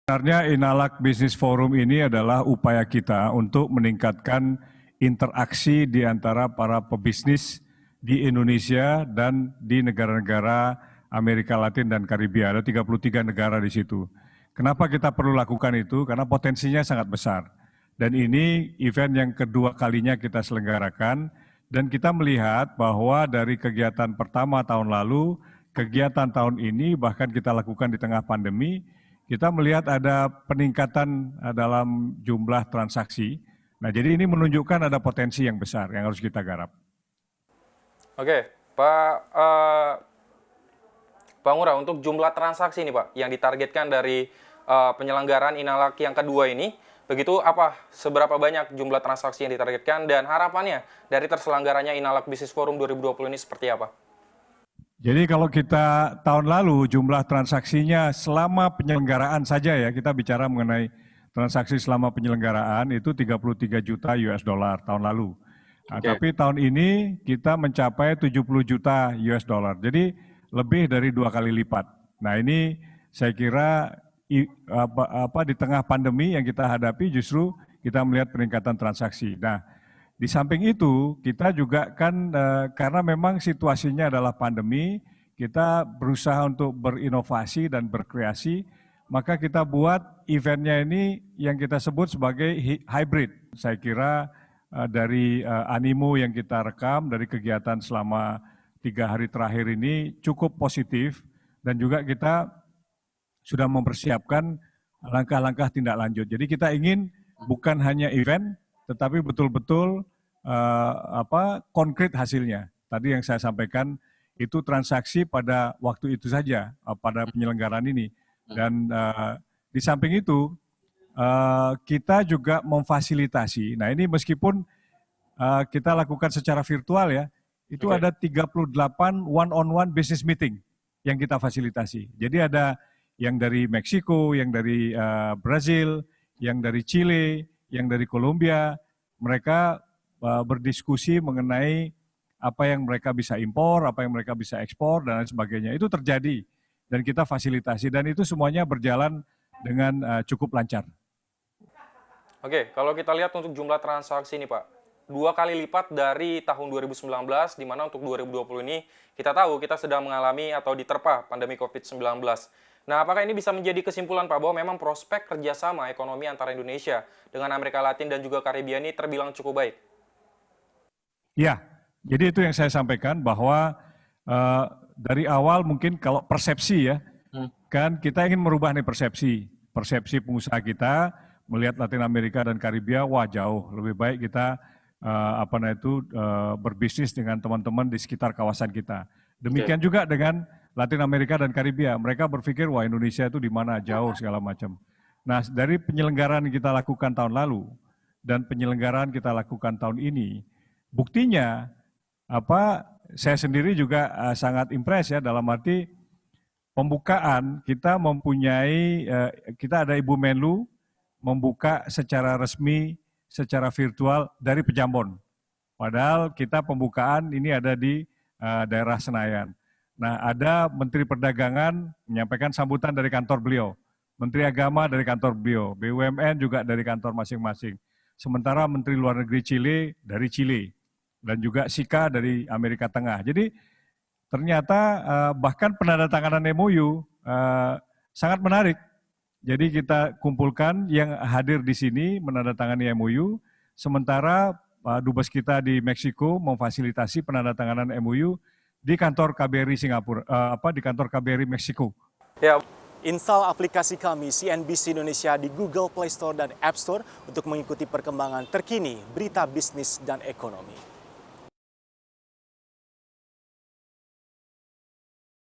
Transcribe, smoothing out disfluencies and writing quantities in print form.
Sebenarnya Inalak Business Forum ini adalah upaya kita untuk meningkatkan interaksi di antara para pebisnis di Indonesia dan di negara-negara Amerika Latin dan Karibia. Ada 33 negara di situ. Kenapa kita perlu lakukan itu? Karena potensinya sangat besar. Dan ini event yang kedua kalinya kita selenggarakan dan kita melihat bahwa dari kegiatan pertama tahun lalu, kegiatan tahun ini bahkan kita lakukan di tengah pandemi, kita melihat ada peningkatan dalam jumlah transaksi. Nah, jadi ini menunjukkan ada potensi yang besar yang harus kita garap. Oke, Pak Ngurah, untuk jumlah transaksi ini Pak, yang ditargetkan dari penyelenggaraan Inalak yang kedua ini, begitu apa, seberapa banyak jumlah transaksi yang ditargetkan dan harapannya dari terselenggaranya Inalak Business Forum 2020 ini seperti apa? Jadi kalau kita tahun lalu jumlah transaksinya selama penyelenggaraan saja ya, kita bicara mengenai transaksi selama penyelenggaraan itu 33 juta US dollar tahun lalu. Nah, tapi tahun ini kita mencapai 70 juta US dollar. Jadi lebih dari 2 kali lipat. Nah, ini saya kira di tengah pandemi yang kita hadapi justru kita melihat peningkatan transaksi. Nah, di samping itu, kita juga kan karena memang situasinya adalah pandemi, kita berusaha untuk berinovasi dan berkreasi, maka kita buat eventnya ini yang kita sebut sebagai hybrid. Saya kira dari animo yang kita rekam, dari kegiatan selama 3 hari terakhir ini cukup positif, dan juga kita sudah mempersiapkan langkah-langkah tindak lanjut. Jadi kita ingin bukan hanya event, tetapi betul-betul konkret hasilnya. Tadi yang saya sampaikan itu transaksi pada waktu itu saja, pada penyelenggaraan ini. Dan di samping itu kita juga memfasilitasi. Nah, ini meskipun kita lakukan secara virtual ya, itu ada 38 one-on-one business meeting yang kita fasilitasi. Jadi ada yang dari Meksiko, yang dari Brazil, yang dari Chile, yang dari Kolombia. Mereka berdiskusi mengenai apa yang mereka bisa impor, apa yang mereka bisa ekspor, dan lain sebagainya. Itu terjadi dan kita fasilitasi, dan itu semuanya berjalan dengan cukup lancar. Oke, kalau kita lihat untuk jumlah transaksi ini Pak, 2 kali lipat dari tahun 2019, di mana untuk 2020 ini kita tahu kita sedang mengalami atau diterpa pandemi COVID-19. Nah, apakah ini bisa menjadi kesimpulan Pak bahwa memang prospek kerjasama ekonomi antara Indonesia dengan Amerika Latin dan juga Karibia ini terbilang cukup baik? Ya, jadi itu yang saya sampaikan bahwa dari awal mungkin kalau persepsi ya, kan kita ingin merubah nih persepsi pengusaha kita melihat Latin Amerika dan Karibia, wah jauh lebih baik kita berbisnis dengan teman-teman di sekitar kawasan kita. Demikian juga dengan Latin Amerika dan Karibia, mereka berpikir wah Indonesia itu di mana jauh segala macam. Nah, dari penyelenggaraan yang kita lakukan tahun lalu dan penyelenggaraan kita lakukan tahun ini, buktinya saya sendiri juga sangat impress ya, dalam arti pembukaan kita mempunyai kita ada Ibu Menlu membuka secara resmi, secara virtual dari Pejambon. Padahal kita pembukaan ini ada di daerah Senayan. Nah, ada Menteri Perdagangan menyampaikan sambutan dari kantor beliau, Menteri Agama dari kantor beliau, BUMN juga dari kantor masing-masing. Sementara Menteri Luar Negeri Chile dari Chile, dan juga Sika dari Amerika Tengah. Jadi ternyata bahkan penandatanganan MOU sangat menarik. Jadi kita kumpulkan yang hadir di sini menandatangani MOU, sementara Dubes kita di Meksiko memfasilitasi penandatanganan MOU di kantor KBRI Singapura, di kantor KBRI Meksiko. Ya. Install aplikasi kami CNBC Indonesia di Google Play Store dan App Store untuk mengikuti perkembangan terkini berita bisnis dan ekonomi.